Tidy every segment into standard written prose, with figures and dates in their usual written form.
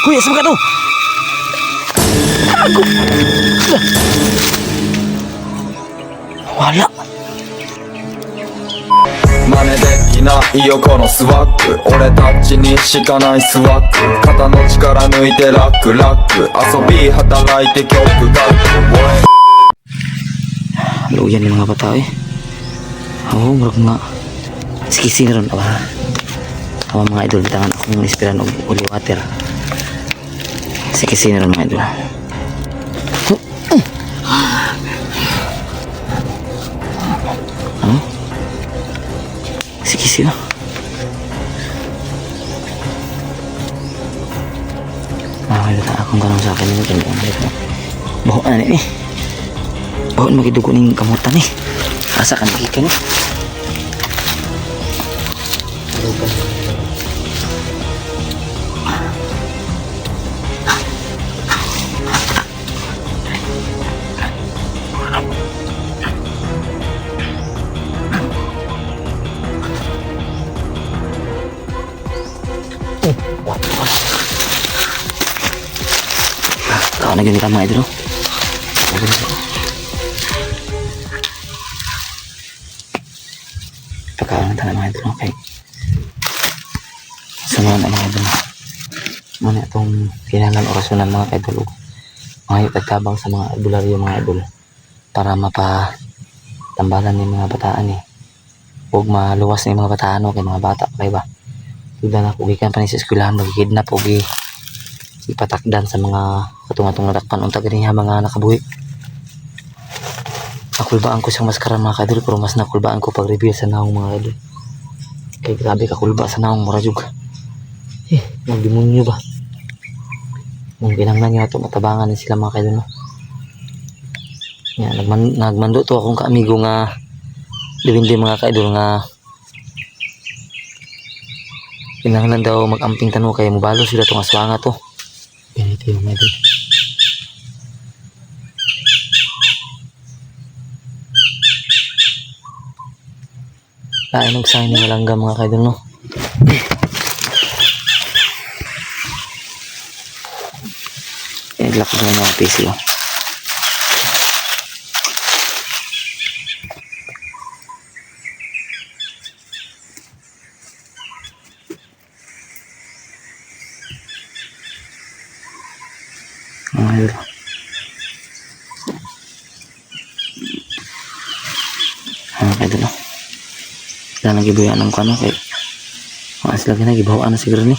Huy, asam ka to? Ako. Wala. 真似できないよこのスワッグ俺たちにしかないスワッグ肩の力抜いてラックラック遊び働いて曲書く Luyan yung mga bata eh. Oo, murag nga. Skisi na ron ba? Ako mga idol, bitangan akong ispiran og holy water. Skisi na ron mga idol. Skisi na. Makakilata akong kanong sa akin yung ganyan. Baho na eh. Baho magidugo ning kamutan eh. Asa ka nagikan eh. Kau na ganit ang mga idol. Pagkaon na mga idol. Okay. Samahan ang mga idol. Muna itong kinalan orasyon ng mga idol. Mga ipagtabang sa mga albularyo mga idol. Para mapatambalan ng mga bataan eh. Huwag maluwas ng mga bataan o kay mga bata. Okay ba? Tuda na kugikan pa ni sa eskwelahan. Magkikidnap o ipatakdan sa mga katungatong nadakpan unta ganiha mga nakabuhi. Nakulbaan ko siyang maskara mga kadol pero mas nakulbaan ko pag reveal sa naong mga kadol. Kaya grabe kakulba sa naong murajug. Magdemonyo ba? Nung pinangnan niya ito matabangan na sila mga kadol no? Yan, nagmando to akong kaamigo nga diwindi mga kadol nga pinangnan daw mag-amping tanong kaya mubalo sila itong aswanga to. Ganito yung medyo. Lain og sign ng langga mga kaidol no. Lock na mga PC oh. Ayun. Okay dito. Dahil nagibuyan ng kano kay maas lagi na gibawaan na siguro ni.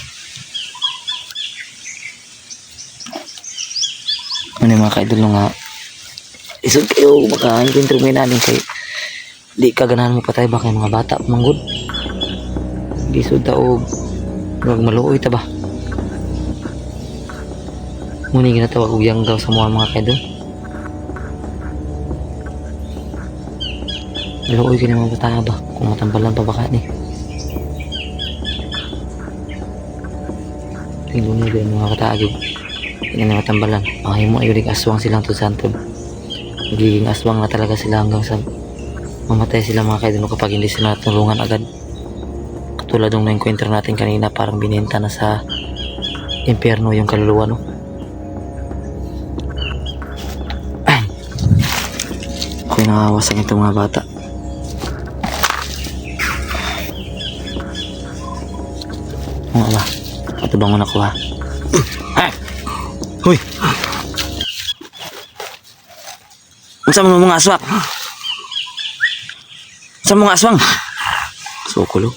Ano mga kaidol nga isod kayo maka-encounter mo namin kay di ka ganahan mo patay ba kay mga bata manggod. Di isod ta og maluoy ta ba. Muna ginatawag og yanggaw sa mga kaidol. Maluoy ka naman bata ba kung matambalan pa baka ni. Tingnan mo din mga kataagig. Hindi na matambalan. Ay mo ayun aswang silang to santod. Magiging aswang na talaga sila hanggang sa mamatay sila mga kaidol kapag hindi sila natulungan agad. Katulad ng na-encounter natin kanina parang binenta na sa impyerno yung kaluluwa no. Ako'y nakawasak itong mga bata. Mga ba? Patubangon ako ha. Huy! Saan mo mga aswak? Saan mo mga aswang? Sukulo.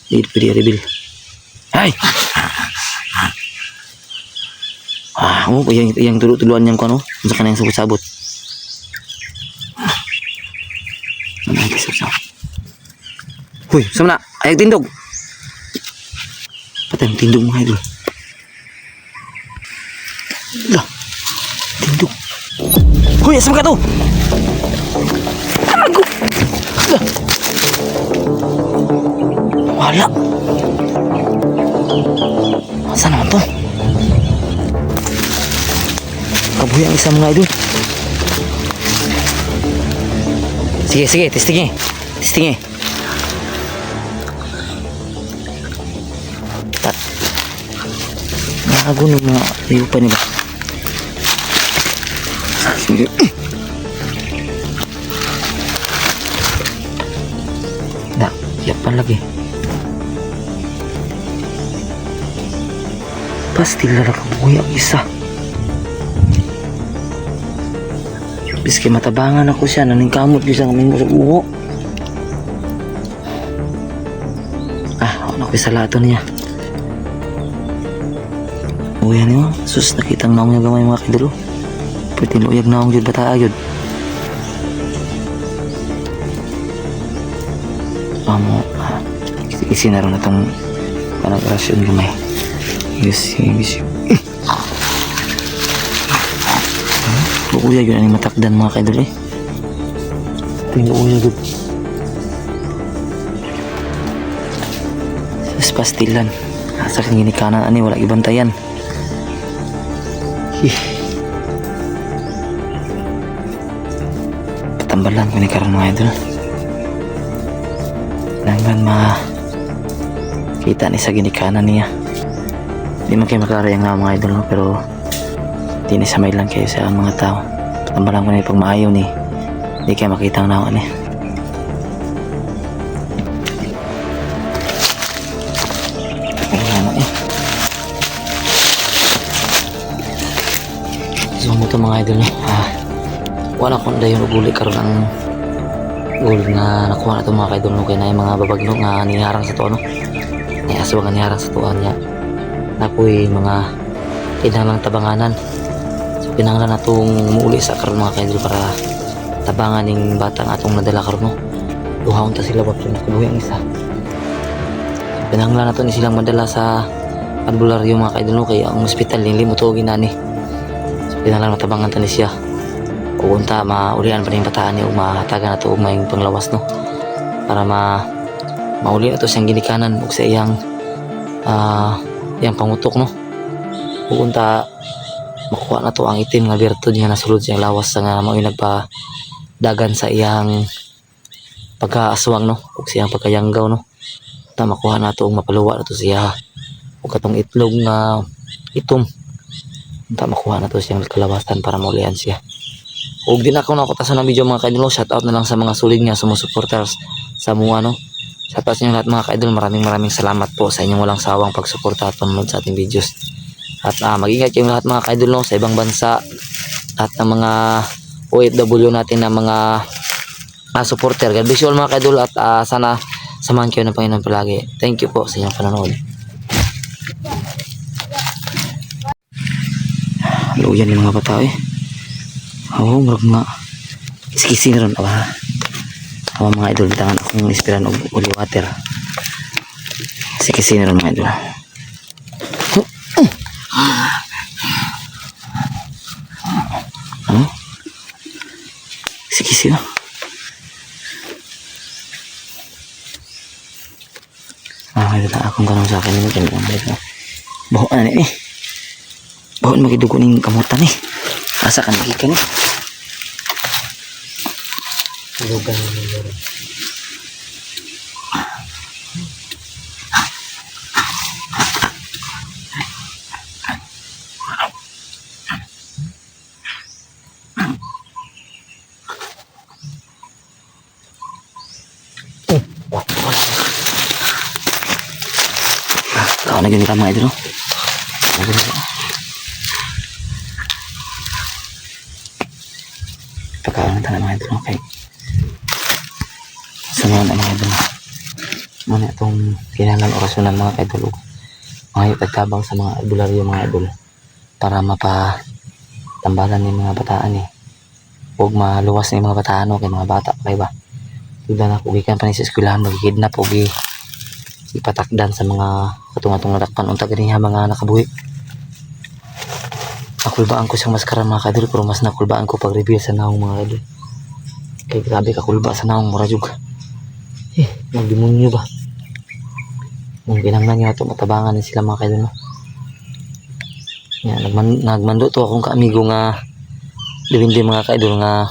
Di pwede reveal. Ay! Yang tulu-tuluan niyang ko ano? Sa kanang sabot-sabot. Huy, sama na, ayag tindog. Patay ang tindog mga idol. Lah, tindog. Huy, asam ka to? Tago. Lah. Wala. Saan naman to? Kabuhi ang isa mga idol. Sige, testingin. Testingin. Gago ng mga ayupan niya ba? Sige. Da, siyapan lagi. Pasti na nakabuhay ang isa. Biski matabangan ako siya, naningkamot ko siya kaming sa uho. Ano ko sa lato niya. Uya niyo, sus nakitang naong yung gamay mga kidolo. Pwede luyag naong yun bata ayod. Isi na rin na itong panag-rasyon gamay. Yes. Uya yun ang matakdan mga kidolo eh. Tingnan uya yun. Sus pastilan. Asa kang ginikanan ani wala ibantayan. Patambalan ko ni karon mga idol. Langan kita ni sa ginikanan niya. Di man kayo makarayang nga mga idol no? Pero di ni samay lang kayo sa mga tao. Patambalan ko ni pag maayaw ni di kayo makita ang naon ni. So mo to mga idol wala ko na yung uguli karon ang gold na nakuha na ito mga idol no, kaya na yung mga babagno nga niharang sa to no, may aso nga niharang sa tuan niya napoy mga kinahanglang tabanganan. So kinahanglan na itong muuli sa karon mga idol para tabangan ng batang atong nadala karon no, duhaon ta sila wapre nakabuhi ang isa. So kinahanglan na ito ni silang madala sa albularyo mga idol no, kaya ang hospital nili mo to ginani. Pinanglan matabangan tani siya. O unta maulian pa ning bataan niya o mahatagan na to og maayong panglawas no. Para mauli na to siyang ginikanan ug sa iyang pangutok no. O unta makuha na to ang itim nga birtud nga nasulod sa iyang lawas nga mao nagpadagan sa iyang pagkaaswang no ug sa iyang pagkayanggaw no. Ta makuha na to ug mapaluwa na to siya. Ug katong itlog nga itom hindi makuha na to siyang kalawasan para maulian siya. Huwag din ako nakatasan ng video mga kaidol. Shout out na lang sa mga sulig niya, sumusupporters sa mga no. Shout out sa inyo lahat mga kaidol. Maraming salamat po sa inyong walang sawang pagsuporta at panonood sa ating videos. At mag-ingat kayong lahat mga kaidol no, sa ibang bansa at ng mga OFW natin na mga supporter. God bless you all mga kaidol at sana samahan kayo ng Panginoon palagi. Thank you po sa inyong panonood. Luyan yung mga bata eh. Oo, marag nga. Kisi-kisi na rin. Awa mga idol, bitangan akong ispiran o uli water. Kisi-kisi na rin mga idol. Ano? Kisi-kisi na. Idol, akong tanong sa akin. Bahoan na eh. Bahoan magidugo ng kamutan eh. Asa ka nagikan eh. Lugan na nila. Tao na ganito mga idol. Pagkaon na mga idol. Okay. Sa mga idol. Muna itong kinalang orasyon ng mga idol. Mga itagtabang sa mga albularyo mga idol. Para mapatambalan ng mga bataan eh. Huwag maluwas ng mga bataan o kay mga bata. Okay ba? Tuda na kugikan pa ni sa eskwelahan. Magkikidnap o ipatakdan sa mga katong-atong nadakpan. Unta ganiha mga nakabuhi. Nakulbaan ko siyang maskara mga kadol, pero mas nakulbaan ko pag-reveal sa naong mga kadol. Kaya grabe kakulba sa naong murajug. Magdemonyo ba? Nung ginangnan niya ito, matabangan na sila mga kadol. No? Yan, nagmando to akong kaamigo nga diwindi mga kadol nga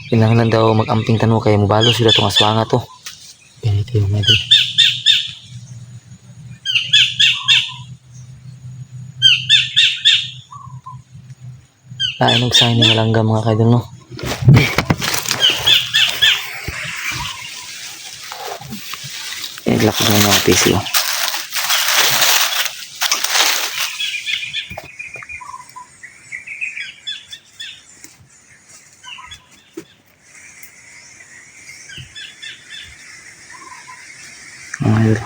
kinahanglan daw mag-amping tanong kaya mubalo sila itong aswanga to. Ganito yung mga kadol. Lain og sign ni malangga mga kaidol no. Naglakad na mga PC oh. Mga idol.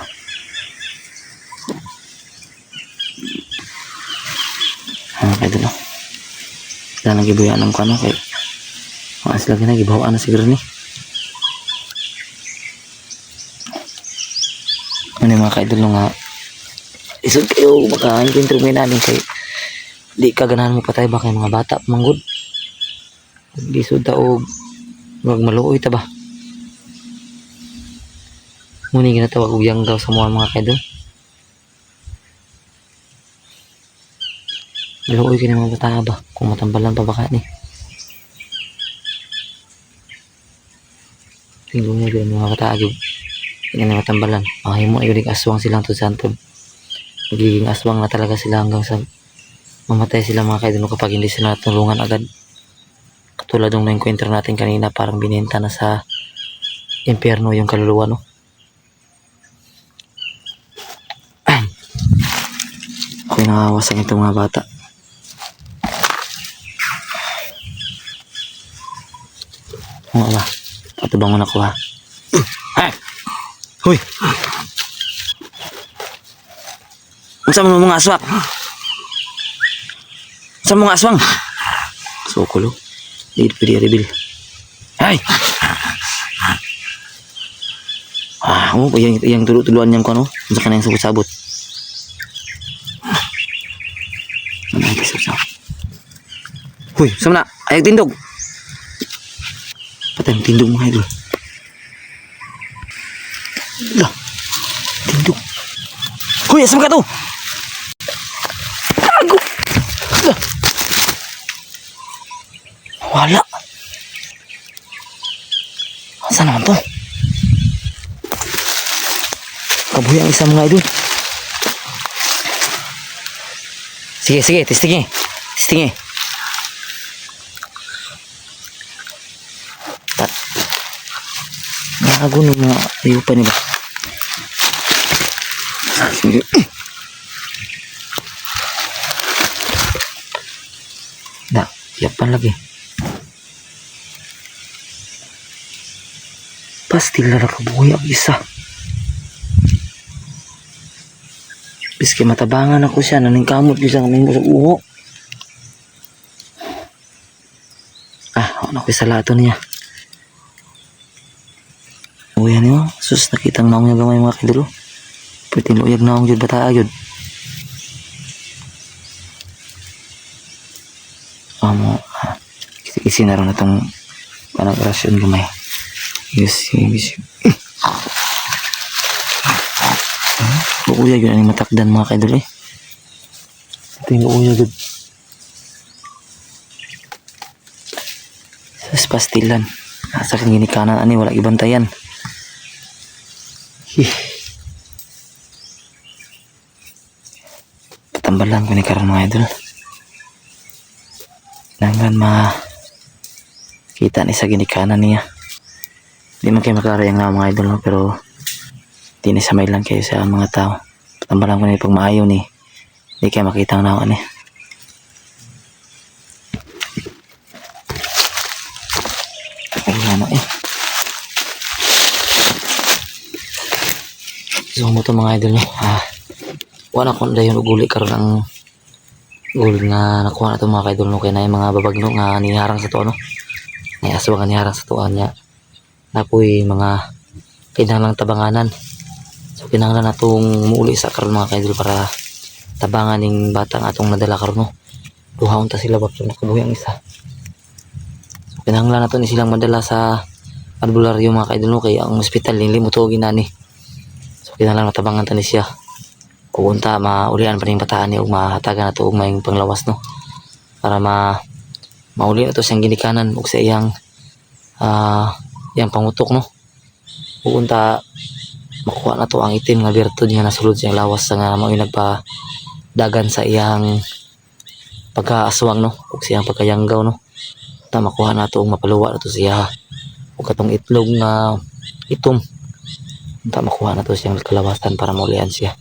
Mga kaidol no. Sila nagibuyan ng kano kay maas lagi na gibawaan na siguro ni. Ano mga kaidol nga isod kayo maka-encounter mo namin kay di ka ganahan mo patay ba kay mga bata manggod. Di sud ta og magmaluoy ta ba. Muni ginatawag og yanggaw sa mga kaidol. Maluoy kini mga bata ba kung matambalan pa baka ni. Tingnan mo gyud mga bata gyud. Hindi na matambalan. Ay mo ayun aswang silang to santod. Magiging aswang na talaga sila hanggang sa mamatay sila mga kaidol kapag hindi sila natulungan agad. Katulad ng na-encounter natin kanina parang binenta na sa impyerno yung kaluluwa no. Ako'y nakawasan itong mga bata. Oo ba? Patubang mo na ko ha. Ay! Hoy! Unsa man mga aswang? Unsa mga aswang? Sukulo. Di pwede reveal. Ay! Oh, yang tulu-tuluan yang kono, unsa kanang sabot-sabot. Ano ang sabot? Hoy, sama na. Ayag tindog. Patay ang tindog mga idol. Lah, tindog. Hoy, asam ka to? Tago. Lah. Wala. Saan naman to? Kabuhi ang isa mga idol. Sige, testingin. Testingin. Gago nung mga ayupan niba. Sige. Dah, siapan lagi. Pasti lara kabuhi ang isa. Biski matabangan ako siya, naningkamot ko siya ng sa uho. Ano ko sa lato niya. Uy, ano? Sus, nakitang naong niya gamay mga kidolo. Pwede luyag naong yun bata agad. Isi na rin na itong panagrasyon gamay. Yes. Uyag yun ang matakdan mga kaidol eh. Ito yung uyag yun. Sa pastilan. Nasa kang ginikanan ani wala ibantayan. Tatambalan ko ni karon mga idol. Nangan kita ni sa ginikanan niya. Di man kayo makarayang na mga idol no, pero di na samay lang kayo sa mga tao. Tambalan ko na pag maayaw ni di kayo makita ang nawan eh. Ayun na eh. So mo to mga idol no. Wala ko na yun uguli karon ang gold nga nakuha na to mga idol no. Kaya na yung mga babagno nga niharang sa to no. May aswa nga niharang sa tuan niya. Napoy mga kinahanglang tabanganan. So kinahanglan natong muuli sa karon mga kaidol para tabangan ning batang atong nadala karon no. Duhaon ta sila bakit nakabuhi ang isa. So kinahanglan nato ni silang madala sa albularyo mga kaidol no, kay ang ospital nili mutugin na ni. So kinahanglan matabangan ta ni siya. Kung unta maulian pa ning bataan ni ug mahatagan nato og maayong panglawas no. Para mauli na to siyang ginikanan ug sa iyang yang pangutok no. Kung unta makuha na to ang itim nga birtud nga nasulod sa lawas nga mao nagpa dagan sa iyang pagkaaswang no, ug siyang pagkayanggaw no. Ta makuha nato og mapaluwa nato siya. Ug katong itlog nga itom. Ta makuha nato siyang kalawasan para maulian siya.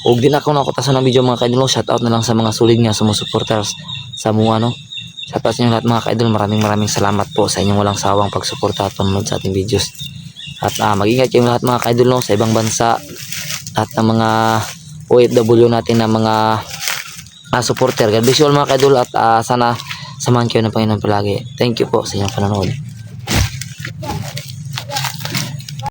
Ug di na ako nakutasan ng video mga ka-idol no. Shout out na lang sa mga solid nga sumusuporters sa mga no. Shout out sa inyo lahat mga ka-idol. Maraming salamat po sa inyong walang sawang pagsuporta at panonood sa ating videos. At mag-ingat kayong lahat mga ka-idol no, sa ibang bansa at ng mga OFW natin na mga supporter. God bless you all mga ka-idol at sana samahan kayo ng Panginoon palagi. Thank you po sa inyong panonood.